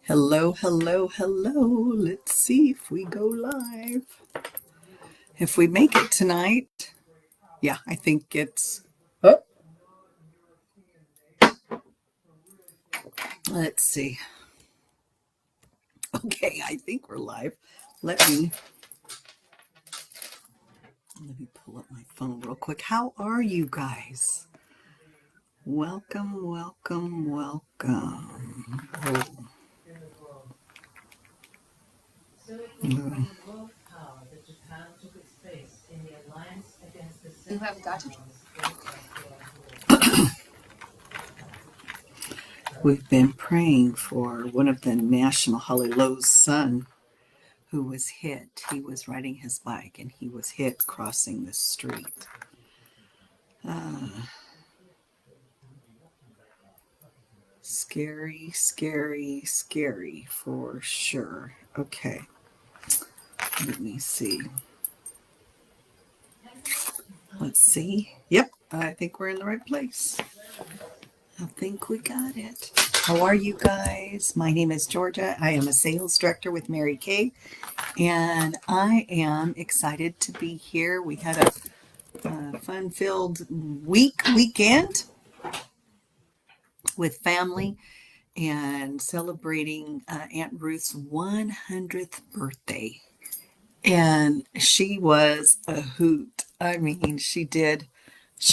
Hello, hello, hello. Let's see if we go live. If we make it tonight, yeah, I think it's. Oh, let's see. Okay, I think we're live. Let me pull up my phone real quick. How are you guys? Welcome, welcome, welcome. Oh. You have got to. We've been praying for one of the National Hallelujah's son who was hit. He was riding his bike and he was hit crossing the street. Scary, scary, scary for sure. Okay, let me see. Let's see. Yep, I think we're in the right place. I think we got it. How are you guys? My name is Georgia. I am a sales director with Mary Kay, and I am excited to be here. We had a fun-filled weekend with family and celebrating Aunt Ruth's 100th birthday. And she was a hoot. I mean, she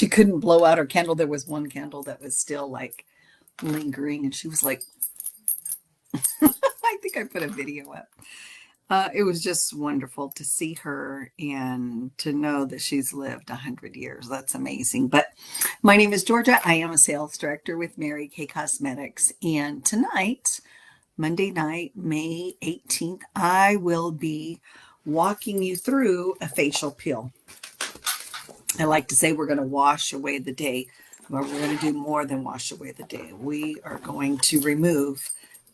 couldn't blow out her candle. There was one candle that was still like lingering, and she was like, I think I put a video up. It was just wonderful to see her and to know that she's lived 100 years. That's amazing. But my name is Georgia. I am a sales director with Mary Kay Cosmetics. And tonight, Monday night, May 18th, I will be walking you through a facial peel. I like to say we're going to wash away the day, but we're going to do more than wash away the day. We are going to remove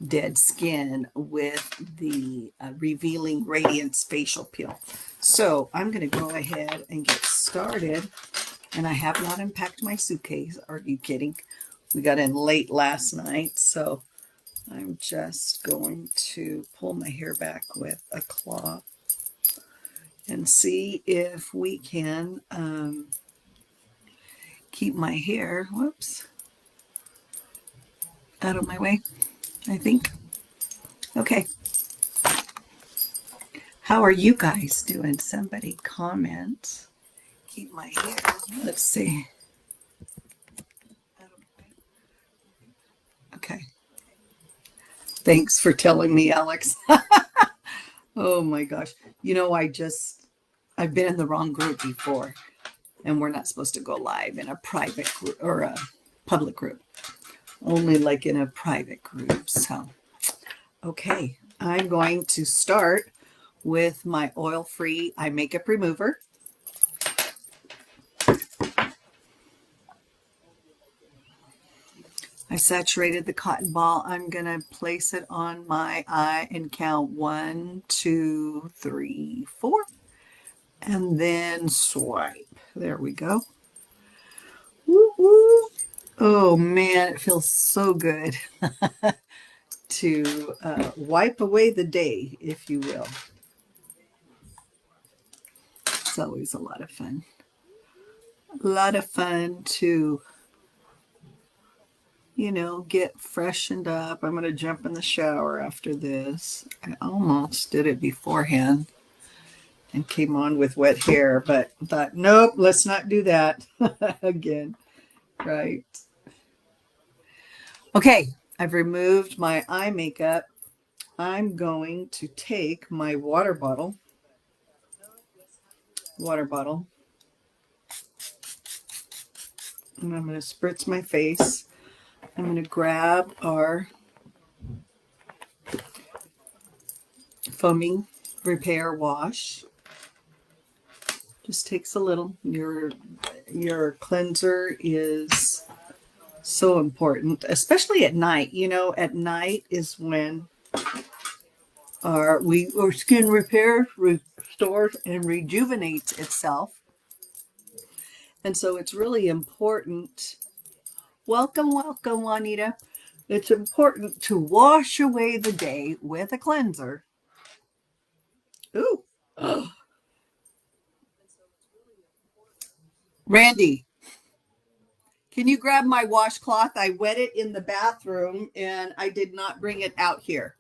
dead skin with the Revealing Radiance Facial Peel. So I'm going to go ahead and get started. And I have not unpacked my suitcase. Are you kidding? We got in late last night, so I'm just going to pull my hair back with a cloth and see if we can keep my hair, out of my way, I think. Okay. How are you guys doing? Somebody comment. Keep my hair. Let's see. Okay. Thanks for telling me, Alex. Oh my gosh. You know, I've been in the wrong group before, and we're not supposed to go live in a private group or a public group, only like in a private group. So, okay, I'm going to start with my oil-free eye makeup remover. I saturated the cotton ball. I'm going to place it on my eye and count 1, 2, 3, 4, and then swipe. There we go. Woo-woo. Oh man, it feels so good to wipe away the day, if you will. It's always a lot of fun. A lot of fun to, get freshened up. I'm going to jump in the shower after this. I almost did it beforehand and came on with wet hair, but thought, nope, let's not do that again. Right. Okay, I've removed my eye makeup. I'm going to take my water bottle, and I'm going to spritz my face. I'm going to grab our foaming repair wash. Just takes a little. Your cleanser is so important, especially at night. At night is when our skin repairs, restores, and rejuvenates itself. And so it's really important. Welcome, welcome, Juanita. It's important to wash away the day with a cleanser. Ooh. Ugh. Randy, can you grab my washcloth? I wet it in the bathroom and I did not bring it out here.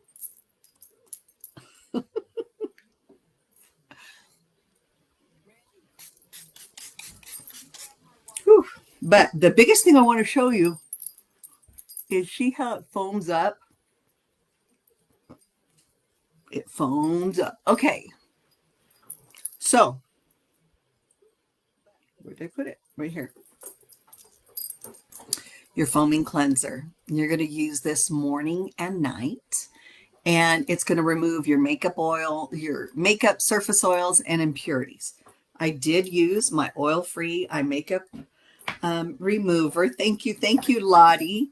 Whew. But the biggest thing I want to show you is see how it foams up? It foams up. Okay. So, where did I put it? Right here. Your foaming cleanser. You're going to use this morning and night. And it's going to remove your makeup oil, your makeup surface oils, and impurities. I did use my oil-free eye makeup remover. Thank you, Lottie.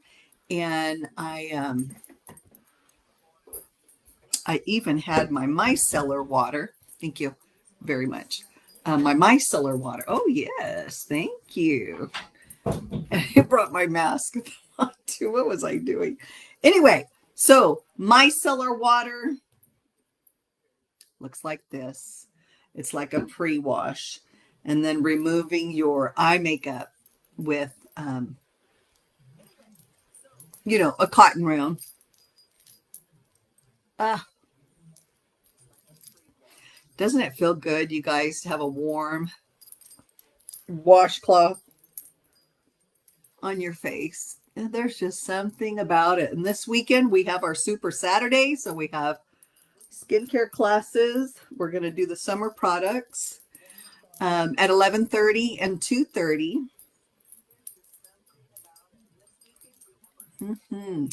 And I even had my micellar water. Thank you very much. My micellar water. Oh yes, thank you. I brought my mask too. What was I doing? Anyway, so micellar water looks like this. It's like a pre-wash, and then removing your eye makeup with, a cotton round. Doesn't it feel good, you guys, to have a warm washcloth on your face? And there's just something about it. And this weekend we have our Super Saturday, so we have skincare classes. We're going to do the summer products at 11:30 and 2:30. Mm-hmm.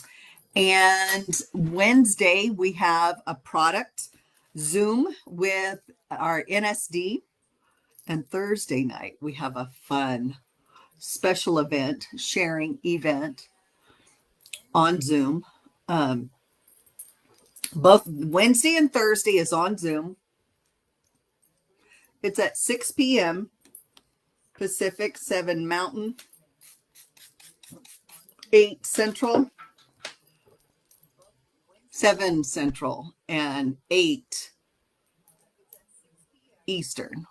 And Wednesday we have a product Zoom with our NSD. And Thursday night we have a fun special event, sharing event on Zoom. Both Wednesday and Thursday is on Zoom. It's at 6 p.m. Pacific, 7 Mountain, 8 Central, 7 Central, and 8 Eastern.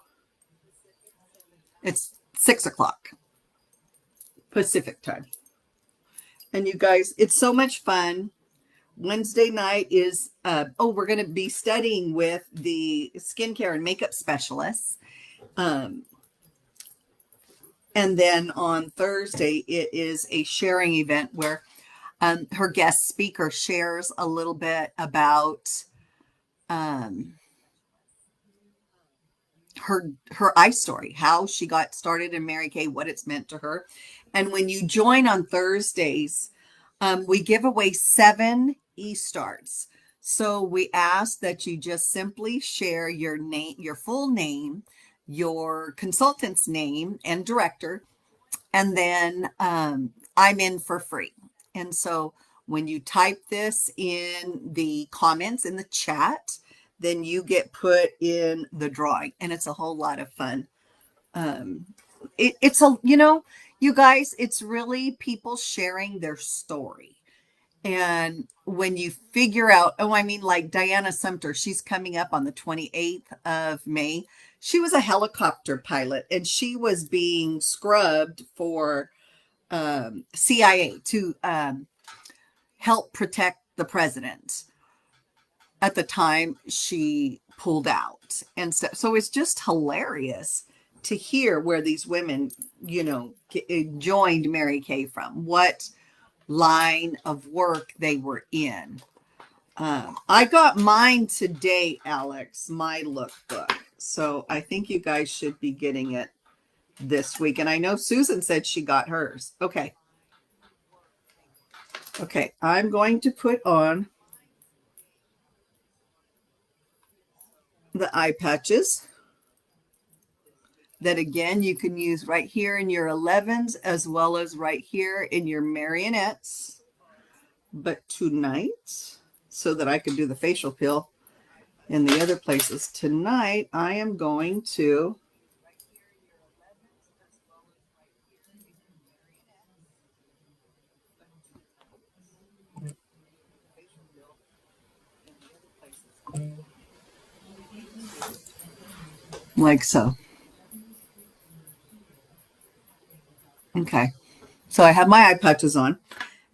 It's 6 o'clock Pacific time. And you guys, it's so much fun. Wednesday night is, we're going to be studying with the skincare and makeup specialists. And then on Thursday, it is a sharing event where her guest speaker shares a little bit about her eye story, how she got started in Mary Kay, what it's meant to her. And when you join on Thursdays, we give away 7 e-starts. So we ask that you just simply share your name, your full name, your consultant's name and director, and then I'm in for free. And so when you type this in the comments in the chat, then you get put in the drawing, and it's a whole lot of fun. It's you guys, it's really people sharing their story. And when you figure out, like Diana Sumter, she's coming up on the 28th of May. She was a helicopter pilot and she was being scrubbed for CIA to help protect the president at the time she pulled out. And so it's just hilarious to hear where these women, joined Mary Kay from, what line of work they were in. I got mine today, Alex, my lookbook. So I think you guys should be getting it this week. And I know Susan said she got hers. Okay. Okay, I'm going to put on the eye patches that, again, you can use right here in your 11s as well as right here in your marionettes. But tonight, so that I can do the facial peel in the other places, tonight I am going to like so. Okay. So I have my eye patches on.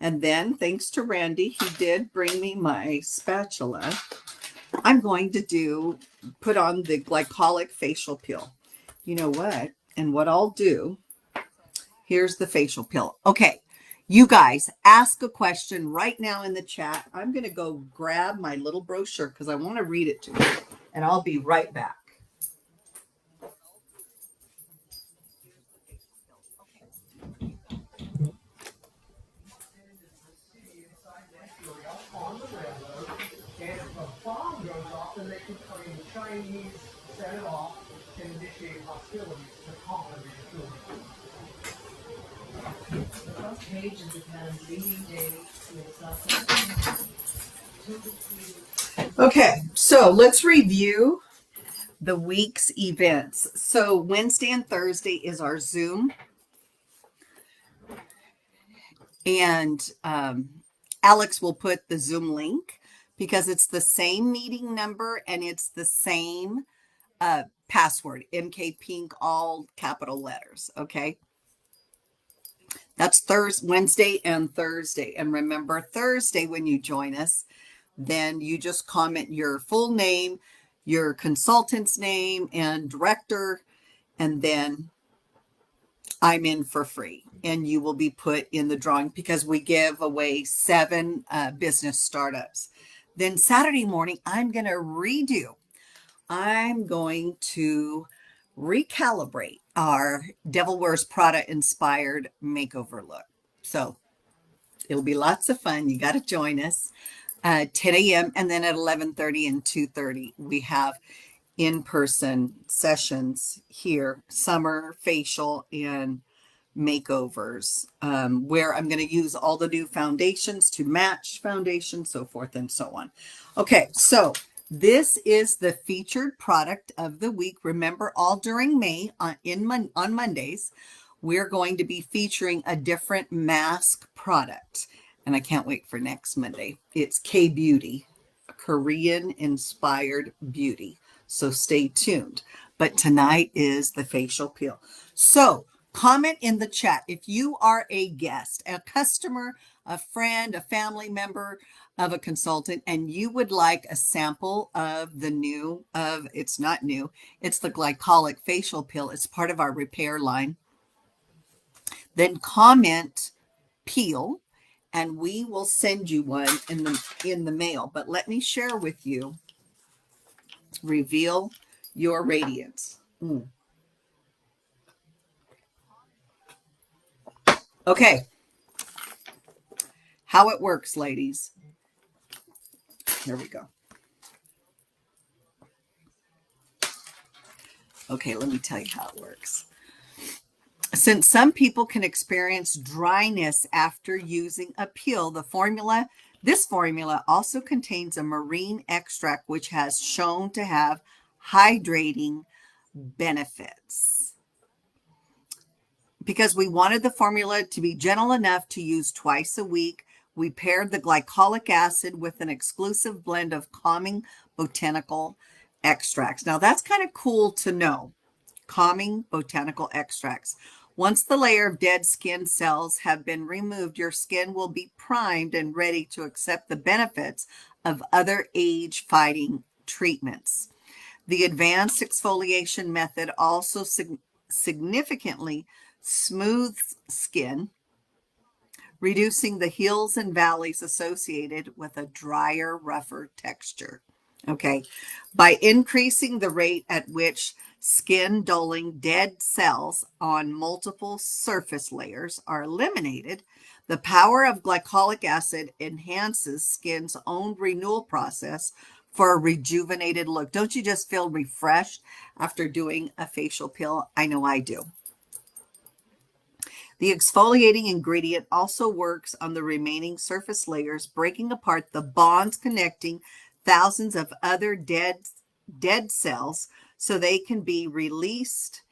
And then, thanks to Randy, he did bring me my spatula. I'm going to put on the Glycolic Facial Peel. You know what? And what I'll do, here's the facial peel. Okay, you guys, ask a question right now in the chat. I'm going to go grab my little brochure because I want to read it to you. And I'll be right back. And if a bomb goes off, then they can claim the Chinese set it off and initiate hostilities to conquer the front page of the reading day. Okay, so let's review the week's events. So Wednesday and Thursday is our Zoom, and Alex will put the Zoom link because it's the same meeting number and it's the same password, MK Pink, all capital letters. Okay. That's Wednesday and Thursday. And remember, Thursday, when you join us, then you just comment your full name, your consultant's name, and director, and then I'm in for free. And you will be put in the drawing because we give away 7 business startups. Then Saturday morning, I'm going to recalibrate our Devil Wears Prada inspired makeover look. So it'll be lots of fun. You got to join us 10 a.m. And then at 11:30 and 2:30, we have in-person sessions here, summer facial and makeovers, where I'm going to use all the new foundations to match foundations, so forth and so on. Okay, so this is the featured product of the week. Remember, all during May on Mondays, we're going to be featuring a different mask product. And I can't wait for next Monday. It's K-Beauty, Korean inspired beauty. So stay tuned. But tonight is the facial peel. So comment in the chat if you are a guest, a customer, a friend, a family member of a consultant, and you would like a sample of it's not new, it's the Glycolic Facial Peel. It's part of our repair line. Then comment peel, and we will send you one in the mail. But let me share with you, reveal your radiance. Okay. How it works, ladies. Here we go. Okay, let me tell you how it works. Since some people can experience dryness after using a peel, this formula also contains a marine extract, which has shown to have hydrating benefits. Because we wanted the formula to be gentle enough to use twice a week, we paired the glycolic acid with an exclusive blend of calming botanical extracts. Now, that's kind of cool to know. Calming botanical extracts. Once the layer of dead skin cells have been removed, your skin will be primed and ready to accept the benefits of other age-fighting treatments. The advanced exfoliation method also significantly smooths skin, reducing the hills and valleys associated with a drier, rougher texture. Okay, by increasing the rate at which skin dulling dead cells on multiple surface layers are eliminated, the power of glycolic acid enhances skin's own renewal process for a rejuvenated look. Don't you just feel refreshed after doing a facial peel? I know I do. The exfoliating ingredient also works on the remaining surface layers, breaking apart the bonds connecting thousands of other dead cells so they can be released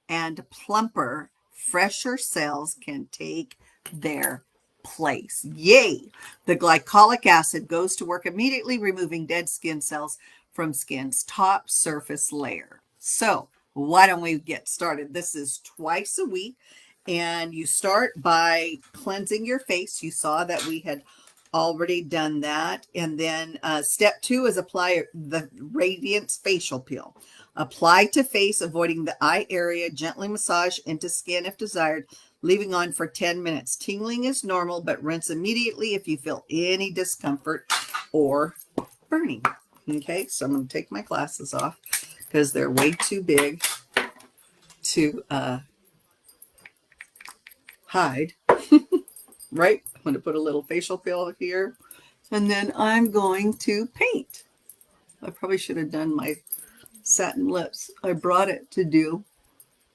and plumper, fresher cells can take their place. Yay! The glycolic acid goes to work immediately, removing dead skin cells from skin's top surface layer. So why don't we get started? This is twice a week, and you start by cleansing your face. You saw that we had already done that. And then step 2 is apply the Radiance Facial Peel. Apply to face, avoiding the eye area. Gently massage into skin if desired, leaving on for 10 minutes. Tingling is normal, but rinse immediately if you feel any discomfort or burning. Okay, so I'm going to take my glasses off because they're way too big to hide. Right? I'm going to put a little facial peel here, and then I'm going to paint. I probably should have done my satin lips. I brought it to do,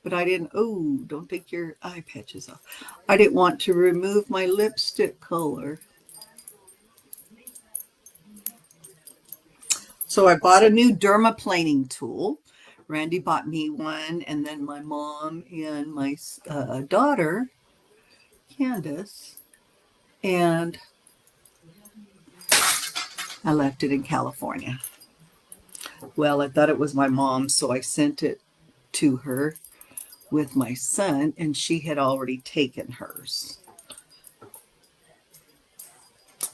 but I didn't. Oh, don't take your eye patches off. I didn't want to remove my lipstick color. So I bought a new dermaplaning tool. Randy bought me one, and then my mom and my daughter, Candace, and I left it in California. Well, I thought it was my mom, so I sent it to her with my son, and she had already taken hers.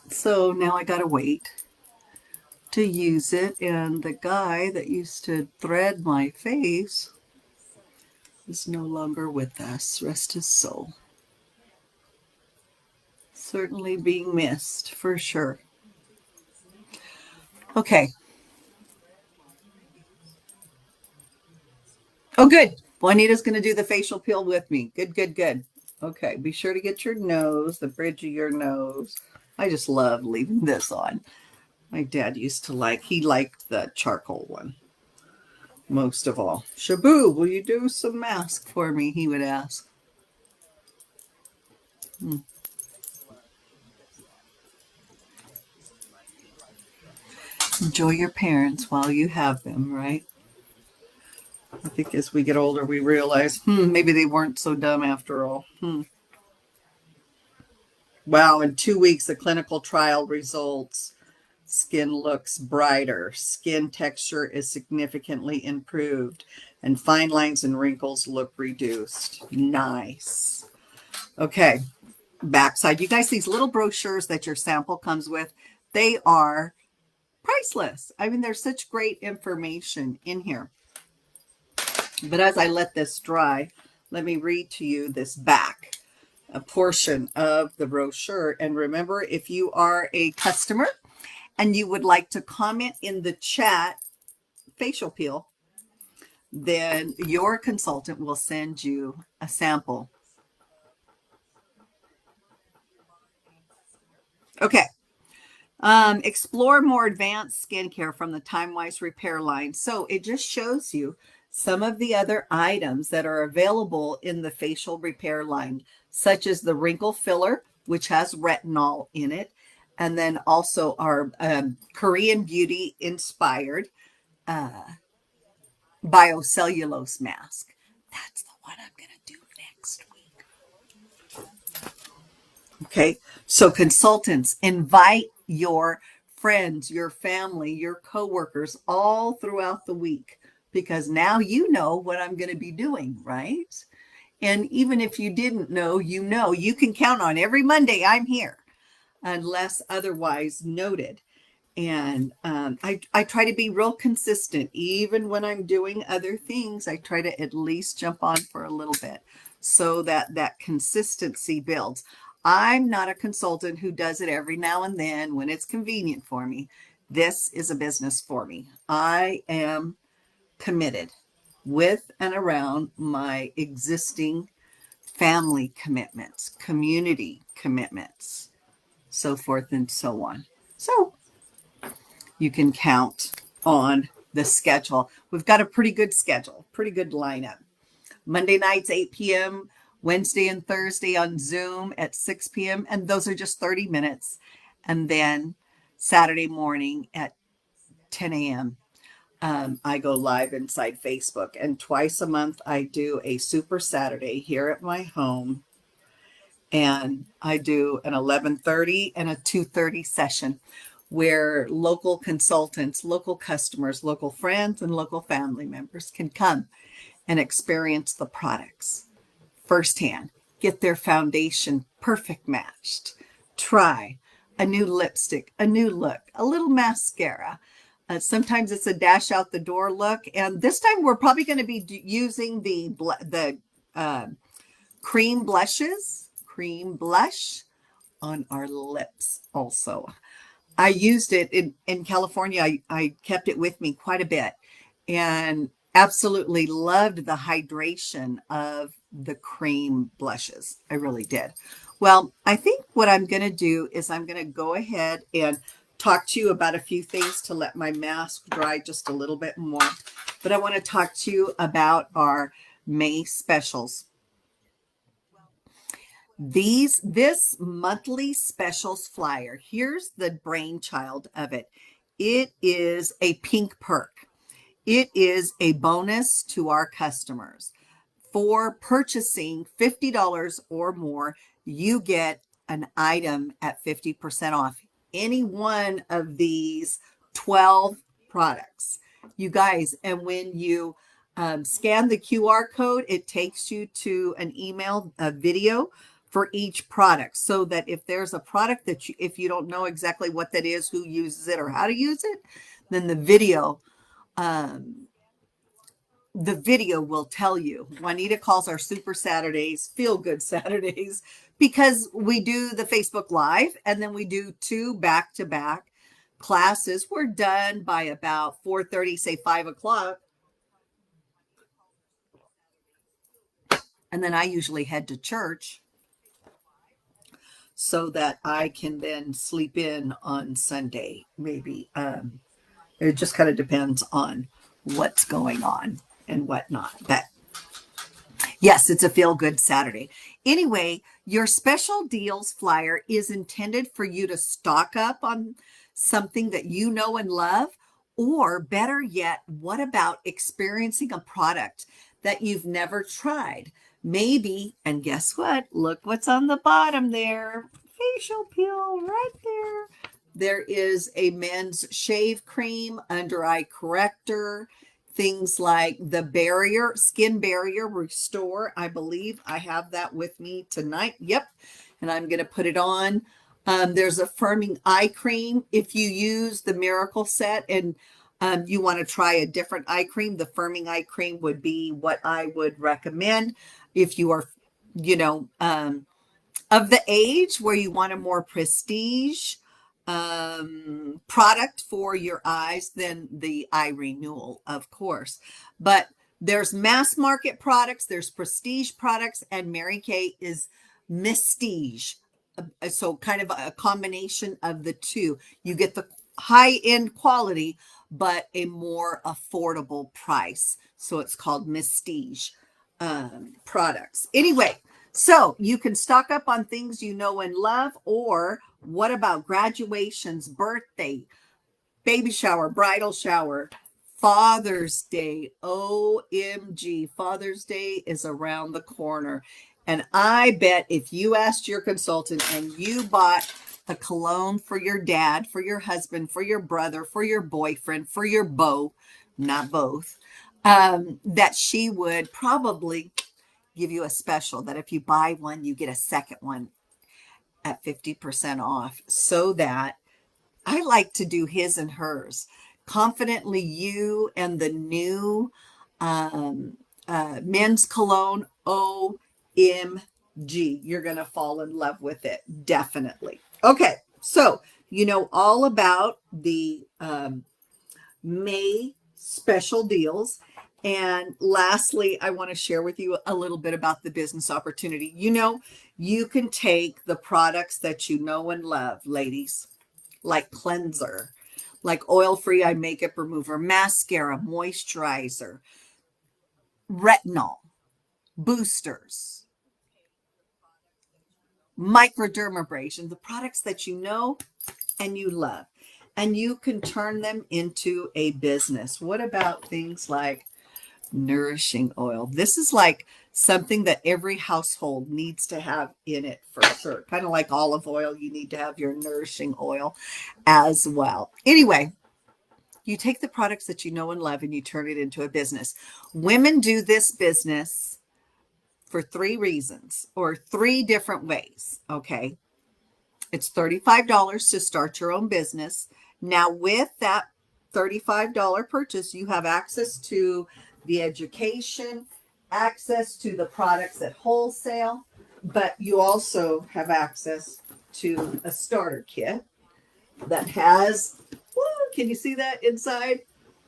So now I gotta wait to use it, and the guy that used to thread my face is no longer with us. Rest his soul. Certainly being missed, for sure. Okay. Oh, good. Juanita's going to do the facial peel with me. Good, good, good. Okay, be sure to get your nose, the bridge of your nose. I just love leaving this on. My dad used to he liked the charcoal one most of all. Shabu, will you do some mask for me? He would ask. Enjoy your parents while you have them, right? I think as we get older, we realize, maybe they weren't so dumb after all. Wow, in 2 weeks, the clinical trial results. Skin looks brighter. Skin texture is significantly improved. And fine lines and wrinkles look reduced. Nice. Okay, backside. You guys, these little brochures that your sample comes with, they are priceless. I mean, there's such great information in here. But as I let this dry, let me read to you this back, a portion of the brochure. And remember, if you are a customer and you would like to comment in the chat, facial peel, then your consultant will send you a sample. Okay. Explore more advanced skincare from the Time-Wise Repair line. So it just shows you some of the other items that are available in the facial repair line, such as the wrinkle filler, which has retinol in it, and then also our Korean beauty inspired biocellulose mask. That's the one I'm going to do next week. Okay, so consultants, invite your friends, your family, your coworkers all throughout the week, because now you know what I'm going to be doing, right? And even if you didn't know, you can count on every Monday I'm here, unless otherwise noted. And I try to be real consistent. Even when I'm doing other things, I try to at least jump on for a little bit so that that consistency builds. I'm not a consultant who does it every now and then when it's convenient for me. This is a business for me. I am committed with and around my existing family commitments, community commitments, so forth and so on. So you can count on the schedule. We've got a pretty good schedule, pretty good lineup. Monday nights, 8 p.m., Wednesday and Thursday on Zoom at 6 p.m., and those are just 30 minutes. And then Saturday morning at 10 a.m., I go live inside Facebook. And twice a month, I do a Super Saturday here at my home. And I do an 11:30 and a 2:30 session where local consultants, local customers, local friends, and local family members can come and experience the products firsthand. Get their foundation perfect matched. Try a new lipstick, a new look, a little mascara. Sometimes it's a dash out the door look, and this time we're probably going to be using the cream blush on our lips also. I used it in California. I kept it with me quite a bit and absolutely loved the hydration of the cream blushes. I really did. Well, I think what I'm going to do is I'm going to go ahead and talk to you about a few things to let my mask dry just a little bit more. But I want to talk to you about our May specials. This monthly specials flyer, here's the brainchild of it. It is a pink perk. It is a bonus to our customers. For purchasing $50 or more, you get an item at 50% off any one of these 12 products. You guys, and when you scan the QR code, it takes you to an email, a video for each product, so that if there's a product that if you don't know exactly what that is, who uses it, or how to use it, then the video will tell you. Juanita calls our Super Saturdays Feel Good Saturdays because we do the Facebook Live and then we do 2 back-to-back classes. We're done by about 4:30, say 5 o'clock. And then I usually head to church so that I can then sleep in on Sunday, maybe. It just kind of depends on what's going on and whatnot. But yes, it's a feel-good Saturday. Anyway, your special deals flyer is intended for you to stock up on something that you know and love, or better yet, what about experiencing a product that you've never tried? Maybe, and guess what? Look what's on the bottom there. Facial peel right there. There is a men's shave cream, under eye corrector, things like the skin barrier restore. I believe I have that with me tonight. Yep. And I'm going to put it on. There's a firming eye cream. If you use the Miracle Set and you want to try a different eye cream, the firming eye cream would be what I would recommend. If you are, of the age where you want a more prestige product for your eyes, then the eye renewal, of course. But there's mass market products, there's prestige products, and Mary Kay is Mistige. So kind of a combination of the two. You get the high-end quality, but a more affordable price. So it's called Mistige products. Anyway, so you can stock up on things you know and love, or what about graduations, birthday, baby shower, bridal shower, Father's Day? OMG, Father's Day is around the corner. And I bet if you asked your consultant and you bought a cologne for your dad, for your husband, for your brother, for your boyfriend, for your beau, not both, that she would probably give you a special, that if you buy one, you get a second one at 50% off. So that I like to do his and hers. Confidently You and the new men's cologne, OMG. You're going to fall in love with it. Definitely. Okay. So, you know all about the May special deals. And lastly, I want to share with you a little bit about the business opportunity. You can take the products that you know and love, ladies, like cleanser, like oil-free eye makeup remover, mascara, moisturizer, retinol, boosters, microdermabrasion, the products that you know and you love, and you can turn them into a business. What about things like nourishing oil? This is like something that every household needs to have in it for sure. Kind of like olive oil, you need to have your nourishing oil as well. Anyway, You take the products that you know and love and you turn it into a business. Women do this business for 3 reasons or 3 different ways. Okay. It's $35 to start your own business. Now, with that $35 purchase, you have access to the education, access to the products at wholesale, but you also have access to a starter kit that has, woo, can you see that inside?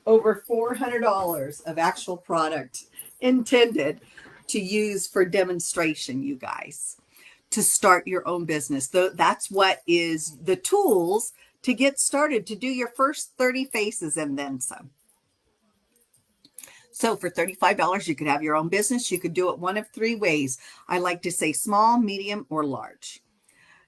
Over $400 of actual product intended to use for demonstration, you guys, to start your own business. That's what is the tools to get started, to do your first 30 faces and then some. So for $35, you could have your own business. You could do it one of 3 ways. I like to say small, medium, or large.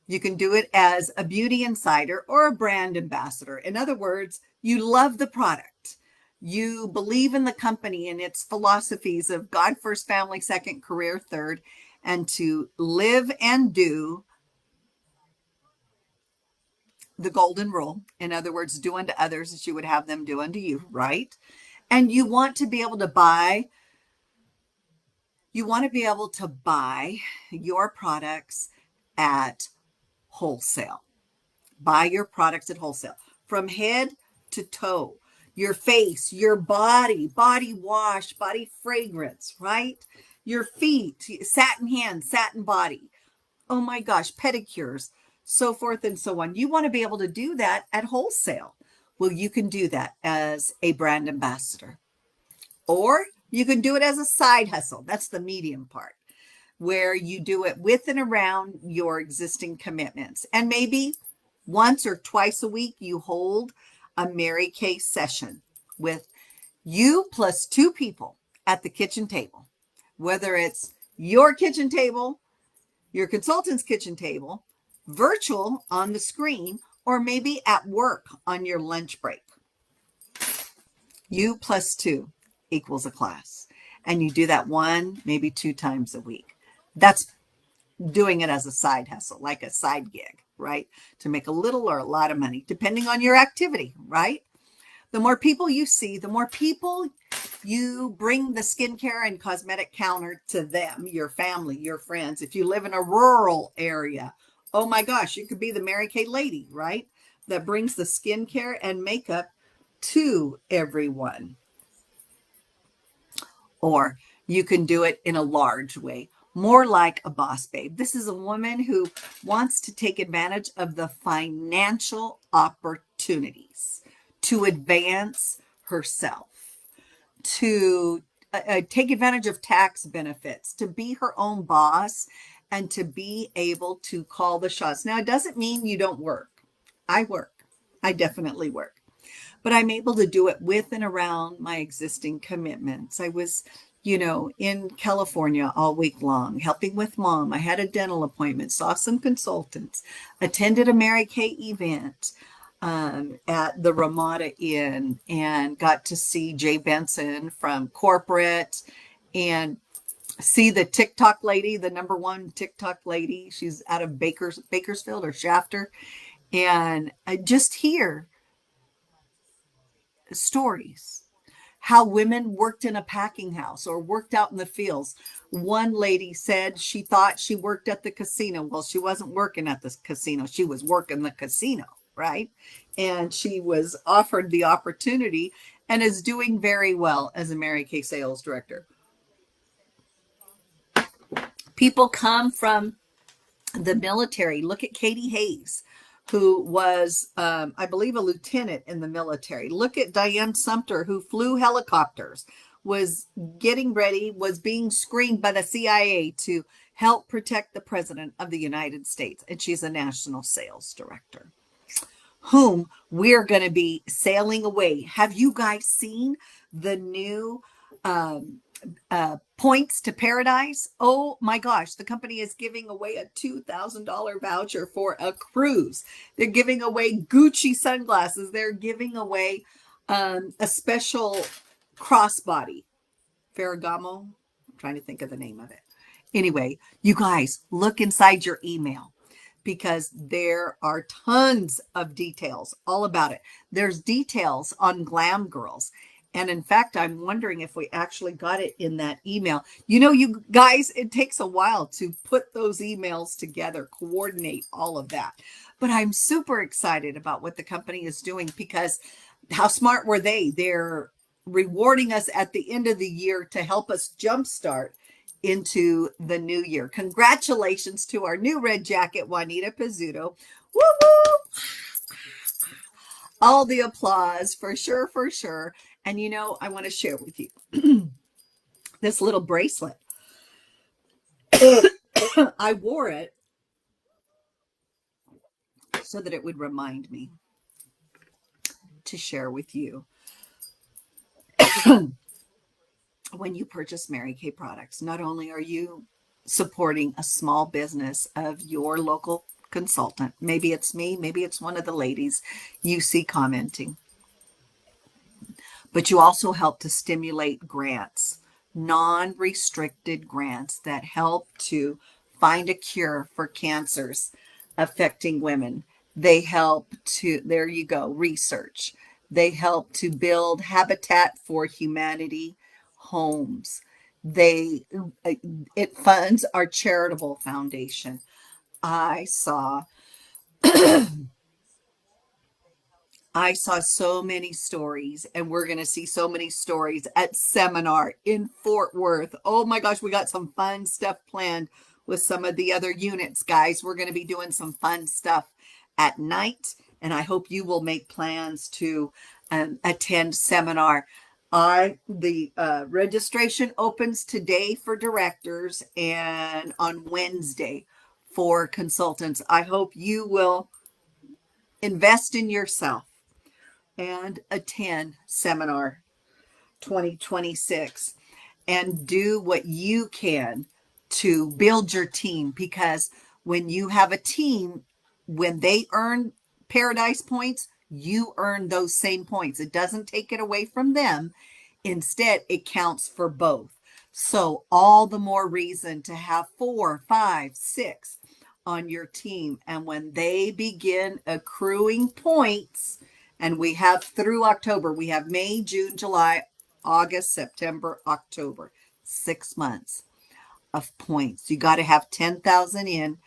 You can do it as a beauty insider or a brand ambassador. In other words, you love the product. You believe in the company and its philosophies of God first, family second, career third, and to live and do the golden rule. In other words, do unto others as you would have them do unto you, right? And you want to be able to buy your products at wholesale. Buy your products at wholesale from head to toe. Your face, your body wash, body fragrance, right? Your feet, satin hands, satin body. Oh my gosh, pedicures, so forth and so on. You want to be able to do that at wholesale. Well, you can do that as a brand ambassador, or you can do it as a side hustle. That's the medium part, where you do it with and around your existing commitments. And maybe once or twice a week, you hold a Mary Kay session with you plus 2 people at the kitchen table, whether it's your kitchen table, your consultant's kitchen table, virtual on the screen, or maybe at work on your lunch break. You plus 2 equals a class. And you do that 1, maybe 2 times a week. That's doing it as a side hustle, like a side gig, right? To make a little or a lot of money, depending on your activity, right? The more people you see, the more people you bring the skincare and cosmetic counter to them, your family, your friends. If you live in a rural area, oh my gosh, you could be the Mary Kay lady, right? That brings the skincare and makeup to everyone. Or you can do it in a large way, more like a boss babe. This is a woman who wants to take advantage of the financial opportunities to advance herself, to take advantage of tax benefits, to be her own boss, and to be able to call the shots. Now, it doesn't mean you don't work. I work. I definitely work. But I'm able to do it with and around my existing commitments. I was, in California all week long, helping with mom. I had a dental appointment, saw some consultants, attended a Mary Kay event at the Ramada Inn, and got to see Jay Benson from corporate and see the TikTok lady, the #1 TikTok lady. She's out of Bakersfield or Shafter. And I just hear stories how women worked in a packing house or worked out in the fields. One lady said she thought she worked at the casino. Well, she wasn't working at the casino. She was working the casino, right? And she was offered the opportunity and is doing very well as a Mary Kay sales director. People come from the military. Look at Katie Hayes, who was, I believe, a lieutenant in the military. Look at Diane Sumter, who flew helicopters, was getting ready, was being screened by the CIA to help protect the president of the United States. And she's a national sales director, whom we're going to be sailing away. Have you guys seen the new points to paradise? Oh my gosh, the company is giving away a $2,000 voucher for a cruise. They're giving away Gucci sunglasses. They're giving away a special crossbody. Ferragamo. I'm trying to think of the name of it. Anyway, you guys, look inside your email, because there are tons of details all about it. There's details on Glam Girls. And in fact, I'm wondering if we actually got it in that email. You know, you guys, it takes a while to put those emails together, coordinate all of that. But I'm super excited about what the company is doing, because how smart were they? They're rewarding us at the end of the year to help us jumpstart into the new year. Congratulations to our new red jacket, Juanita Pizzuto. Woo woo! All the applause, for sure, for sure. And you know, I want to share with you this little bracelet. I wore it so that it would remind me to share with you when you purchase Mary Kay products. Not only are you supporting a small business of your local consultant, maybe it's me, maybe it's one of the ladies you see commenting, but you also help to stimulate grants, non-restricted grants that help to find a cure for cancers affecting women. They help to, there you go, research. They help to build Habitat for Humanity homes. It funds our charitable foundation. I saw so many stories, and we're going to see so many stories at seminar in Fort Worth. Oh my gosh, we got some fun stuff planned with some of the other units, guys. We're going to be doing some fun stuff at night, and I hope you will make plans to attend seminar. The registration opens today for directors and on Wednesday for consultants. I hope you will invest in yourself and attend seminar 2026 and do what you can to build your team, because when you have a team, when they earn paradise points, you earn those same points. It doesn't take it away from them. Instead, it counts for both. So all the more reason to have 4, 5, 6 on your team. And when they begin accruing points, and we have through October, we have May, June, July, August, September, October, 6 months of points. You got to have 10,000 in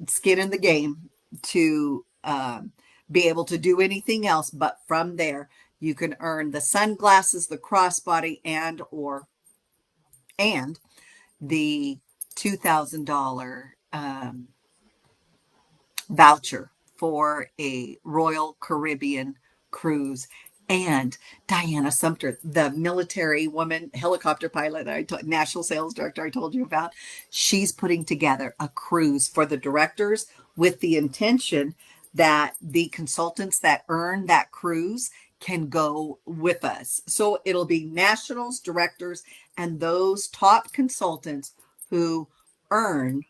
skin in the game to be able to do anything else. But from there, you can earn the sunglasses, the crossbody, and the $2,000 voucher for a Royal Caribbean cruise. And Diana Sumter, the military woman, helicopter pilot, national sales director I told you about, she's putting together a cruise for the directors with the intention that the consultants that earn that cruise can go with us. So it'll be nationals, directors, and those top consultants who earn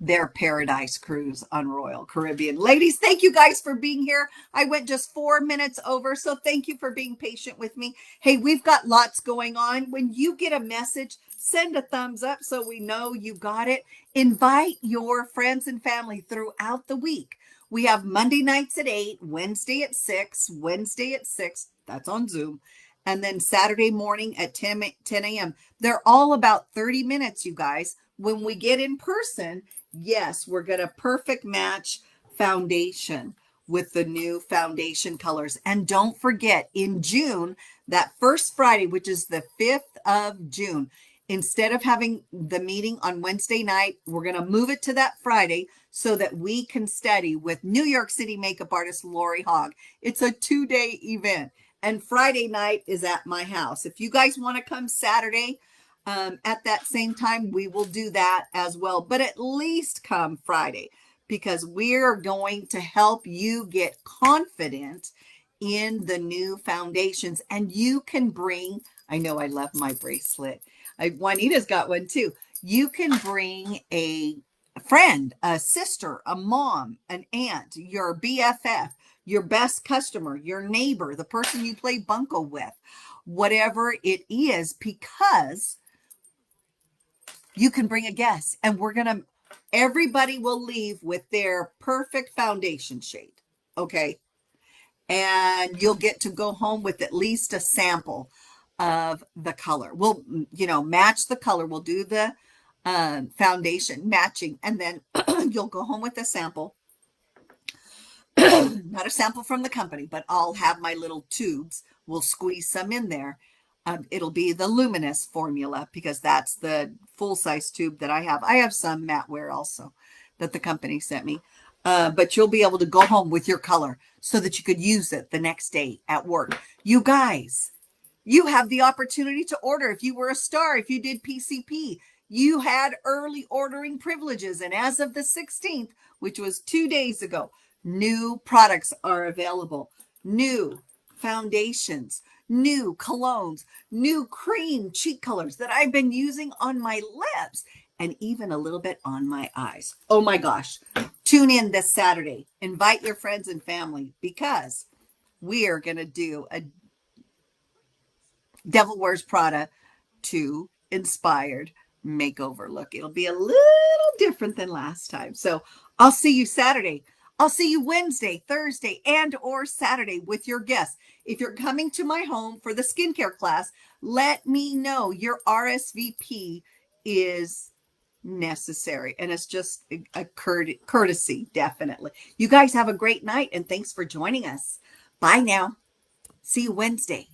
their paradise cruise on Royal Caribbean. Ladies, thank you guys for being here. I went just 4 minutes over, so thank you for being patient with me. Hey, we've got lots going on. When you get a message, send a thumbs up so we know you got it. Invite your friends and family throughout the week. We have Monday nights at 8, Wednesday at 6, that's on Zoom, and then Saturday morning at 10 a.m. They're all about 30 minutes, you guys. When we get in person, yes, we're going to perfect match foundation with the new foundation colors. And don't forget, in June, that first Friday, which is the 5th of June, instead of having the meeting on Wednesday night, we're going to move it to that Friday so that we can study with New York City makeup artist Lori Hogg. It's a 2-day event. And Friday night is at my house. If you guys want to come Saturday, at that same time, we will do that as well. But at least come Friday, because we're going to help you get confident in the new foundations. And you can bring, I know I love my bracelet. Juanita's got one too. You can bring a friend, a sister, a mom, an aunt, your BFF, your best customer, your neighbor, the person you play bunco with, whatever it is, because you can bring a guest, and we're going to Everybody will leave with their perfect foundation shade. Okay. And you'll get to go home with at least a sample of the color. We'll, match the color. We'll do the foundation matching, and then you'll go home with a sample. Not a sample from the company, but I'll have my little tubes. We'll squeeze some in there. It'll be the luminous formula because that's the full size tube that I have. I have some matte wear also that the company sent me. But you'll be able to go home with your color so that you could use it the next day at work. You guys, you have the opportunity to order. If you were a star, if you did PCP, you had early ordering privileges. And as of the 16th, which was 2 days ago, new products are available. New foundations, new colognes, new cream cheek colors that I've been using on my lips and even a little bit on my eyes. Oh my gosh. Tune in this Saturday. Invite your friends and family because we are going to do a Devil Wears Prada 2 inspired makeover look. It'll be a little different than last time. So I'll see you Saturday. I'll see you Wednesday, Thursday, and or Saturday with your guests. If you're coming to my home for the skincare class, let me know. Your RSVP is necessary, and it's just a courtesy, definitely. You guys have a great night, and thanks for joining us. Bye now. See you Wednesday.